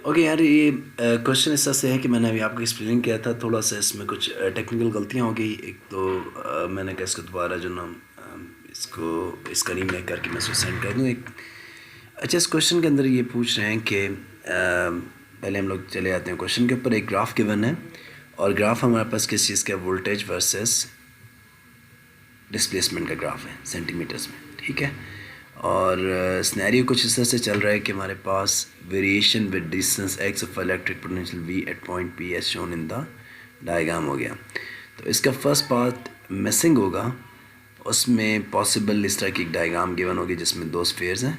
Okay यार, ये question इस तरह से है कि मैंने अभी आपको एक्सप्लेन किया था, थोड़ा सा इसमें कुछ टेक्निकल गलतियाँ हो गई। एक तो मैंने कहा इसको दोबारा जो ना इसको इसका रीमेक करके मैं इसको सेंड कर दूँ एक। अच्छा, इस क्वेश्चन के अंदर ये पूछ रहे हैं कि पहले हम लोग चले आते हैं क्वेश्चन के ऊपर। एक ग्राफ गिवन है और ग्राफ हमारे पास किस चीज़ का, वोल्टेज वर्सेस डिस्प्लेसमेंट का ग्राफ है सेंटीमीटर्स में, ठीक है। और स्नैरियो कुछ इस तरह से चल रहा है कि हमारे पास variation with distance x of electric potential V at point P as shown in the diagram हो गया। तो इसका फर्स्ट पार्ट मिसिंग होगा, उसमें पॉसिबल इस तरह की एक डायग्राम गिवन होगी जिसमें दो स्फीयर्स हैं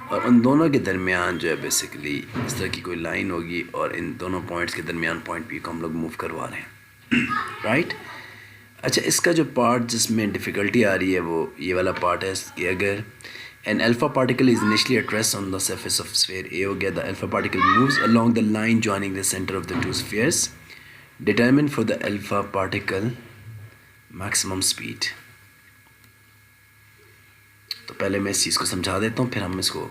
और उन दोनों के दरमियान जो है बेसिकली इस तरह की कोई लाइन होगी और इन दोनों पॉइंट्स के दरमियान पॉइंट पी को हम लोग मूव करवा रहे हैं राइट। अच्छा, इसका जो पार्ट जिसमें डिफ़िकल्टी आ रही है वो ये वाला पार्ट है कि अगर an alpha particle is initially at rest on the surface of sphere A हो गया, the alpha particle moves along the line joining the centre of the two spheres, determine for the alpha particle maximum speed. तो पहले मैं इस चीज़ को समझा देता हूँ, फिर हम इसको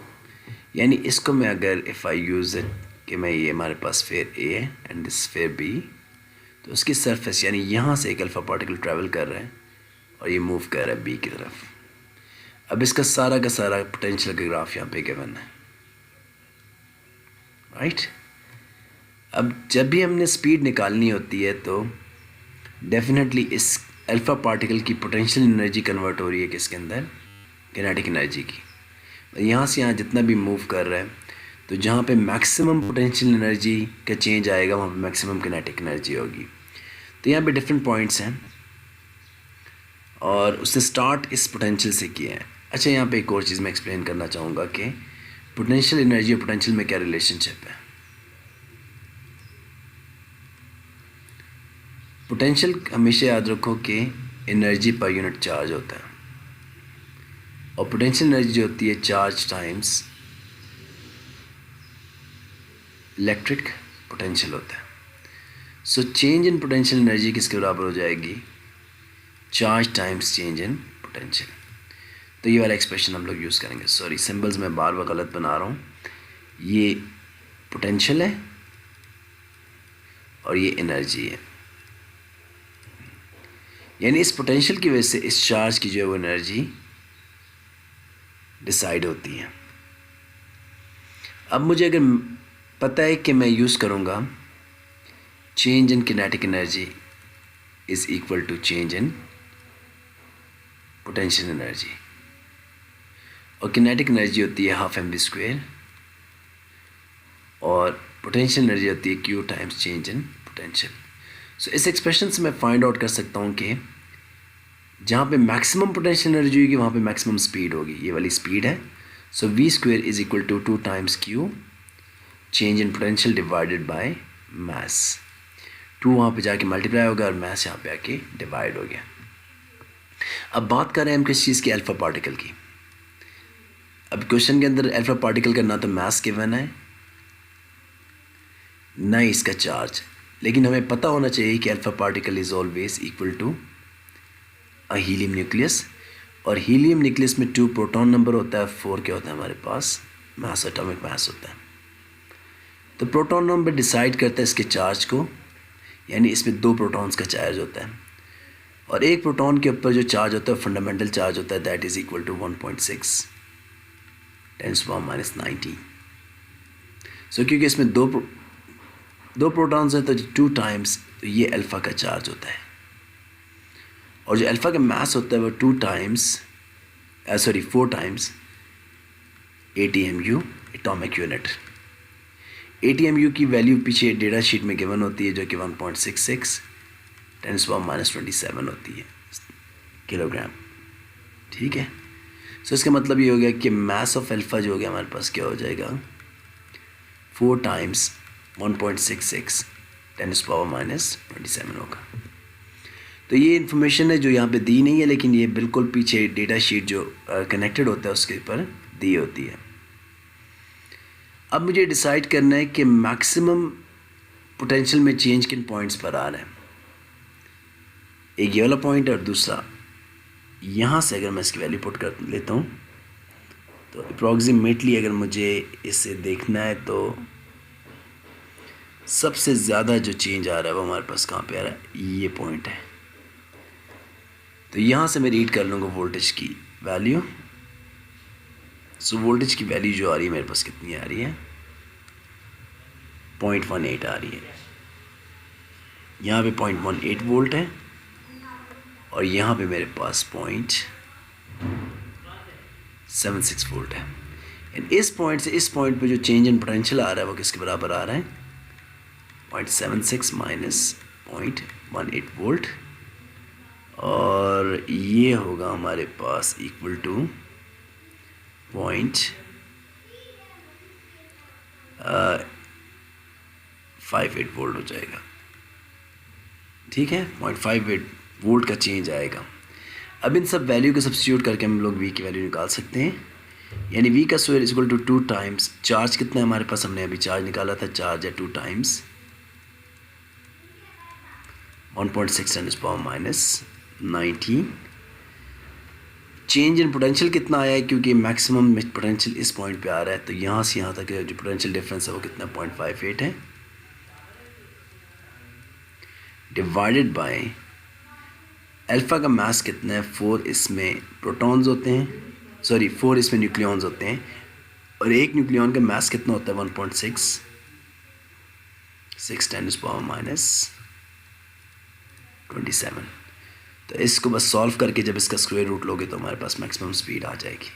यानी इसको मैं अगर इफ़ आई यूज़ इट कि मैं ये हमारे पास स्फीयर ए है एंड दिस स्फीयर बी, तो उसकी सरफेस यानी यहाँ से एक अल्फ़ा पार्टिकल ट्रैवल कर रहा है और ये मूव कर रहा है बी की तरफ। अब इसका सारा का सारा पोटेंशियल का ग्राफ यहाँ पे गिवन है, राइट। अब जब भी हमने स्पीड निकालनी होती है तो डेफिनेटली इस अल्फ़ा पार्टिकल की पोटेंशियल एनर्जी कन्वर्ट हो रही है किसके अंदर, किनेटिक एनर्जी की। यहाँ से यहाँ जितना भी मूव कर रहा है तो जहाँ पे मैक्सिमम पोटेंशियल एनर्जी का चेंज आएगा वहाँ पे मैक्सिमम किनेटिक एनर्जी होगी। तो यहाँ पे डिफरेंट पॉइंट्स हैं और उसने स्टार्ट इस पोटेंशियल से किया है। अच्छा, यहाँ पे एक और चीज़ मैं एक्सप्लेन करना चाहूँगा कि पोटेंशियल एनर्जी और पोटेंशियल में क्या रिलेशनशिप है। पोटेंशियल हमेशा याद रखो कि एनर्जी पर यूनिट चार्ज होता है और पोटेंशियल एनर्जी जो होती है चार्ज टाइम्स इलेक्ट्रिक पोटेंशियल होता है। So change in potential energy किसके बराबर हो जाएगी, charge times change in potential. तो ये वाला एक्सप्रेशन हम लोग यूज़ करेंगे। सॉरी, सिंबल्स मैं बार बार गलत बना रहा हूँ। ये पोटेंशियल है और ये एनर्जी है, यानी इस पोटेंशियल की वजह से इस चार्ज की जो है वो एनर्जी डिसाइड होती है। अब मुझे अगर पता है कि मैं यूज़ करूँगा change in kinetic energy is equal to change in potential energy, और किनेटिक एनर्जी होती है हाफ एम वी स्क्वेयर और पोटेंशियल एनर्जी होती है q times change in potential. So इस एक्सप्रेशन से मैं फाइंड आउट कर सकता हूँ कि जहाँ पे मैक्सिमम पोटेंशियल एनर्जी होगी वहाँ पे मैक्सिमम स्पीड होगी, ये वाली स्पीड है। So V square is equal to 2 times Q change in potential divided by mass. 2 वहाँ पे जाके मल्टीप्लाई होगा और मास यहाँ पे आके डिवाइड हो गया। अब बात कर रहे हैं हम किस चीज़ की, अल्फ़ा पार्टिकल की। अब क्वेश्चन के अंदर अल्फ़ा पार्टिकल का ना तो मास गिवन है ना ही इसका चार्ज, लेकिन हमें पता होना चाहिए कि alpha particle is always equal to a helium nucleus, और हीलियम न्यूक्लियस में 2 प्रोटॉन नंबर होता है, 4 क्या होता है हमारे पास मास, एटॉमिक मास होता है। तो प्रोटॉन नंबर डिसाइड करता है इसके चार्ज को, यानी इसमें 2 प्रोटॉन्स का चार्ज होता है और एक प्रोटॉन के ऊपर जो चार्ज होता है फंडामेंटल चार्ज होता है, दैट इज़ इक्वल टू 1.6 10⁻⁹। सो क्योंकि इसमें दो प्रोटॉन्स हैं तो 2 टाइम्स, तो ये अल्फ़ा का चार्ज होता है और जो अल्फ़ा का मास होता है वो 4 times ATMU atomic unit. ATMU की वैल्यू पीछे डेटा शीट में गिवन होती है जो कि 1.66 10⁻⁻27 होती है किलोग्राम, ठीक है। सो इसका मतलब ये हो गया कि मास ऑफ अल्फ़ा जो हो गया हमारे पास क्या हो जाएगा, 4 टाइम्स 1.66 10⁻⁻27 होगा। तो ये इन्फॉर्मेशन है जो यहाँ पे दी नहीं है, लेकिन ये बिल्कुल पीछे डेटा शीट जो कनेक्टेड होता है उसके ऊपर दी होती है। अब मुझे डिसाइड करना है कि मैक्सिमम पोटेंशियल में चेंज किन पॉइंट्स पर आ रहा है। एक ये वाला पॉइंट और दूसरा यहाँ से अगर मैं इसकी वैल्यू पुट कर लेता हूँ तो अप्रॉक्सीमेटली अगर मुझे इसे देखना है तो सबसे ज़्यादा जो चेंज आ रहा है वो हमारे पास कहाँ पे आ रहा है, ये पॉइंट है। तो यहाँ से मैं रीड कर लूँगा वोल्टेज की वैल्यू। सो वोल्टेज की वैल्यू जो आ रही है मेरे पास कितनी आ रही है, 0.18 आ रही है। यहाँ पे 0.18 वोल्ट है और यहाँ पे मेरे पास 0.76 वोल्ट है। एंड इस पॉइंट से इस पॉइंट पे जो चेंज इन पोटेंशियल आ रहा है वो किसके बराबर आ रहा है, 0.76 माइनस 0.18 वोल्ट, और ये होगा हमारे पास इक्वल टू 0.58 वोल्ट हो जाएगा। ठीक है, 0.58 वोल्ट का चेंज आएगा। अब इन सब वैल्यू को सब्स्टिट्यूट करके हम लोग वी की वैल्यू निकाल सकते हैं, यानी वी का square is equal to 2 times charge कितना है हमारे पास, हमने अभी चार्ज निकाला था, चार्ज है 2 टाइम्स 1.6 × 10⁻⁹ चेंज इन पोटेंशियल कितना आया है, क्योंकि मैक्सिमम पोटेंशियल इस पॉइंट पे आ रहा है, तो यहाँ से यहाँ तक जो पोटेंशियल डिफरेंस है वो कितना 0.58 है, डिवाइडेड बाय अल्फ़ा का मास कितना है 4, इसमें प्रोटॉन्स होते हैं, सॉरी 4 इसमें न्यूक्लियॉन्स होते हैं, और एक न्यूक्लियॉन का मास कितना होता है 1.6 6 × 10⁻27। तो इसको बस सॉल्व करके जब इसका स्क्वायर रूट लोगे तो हमारे पास मैक्सिमम स्पीड आ जाएगी।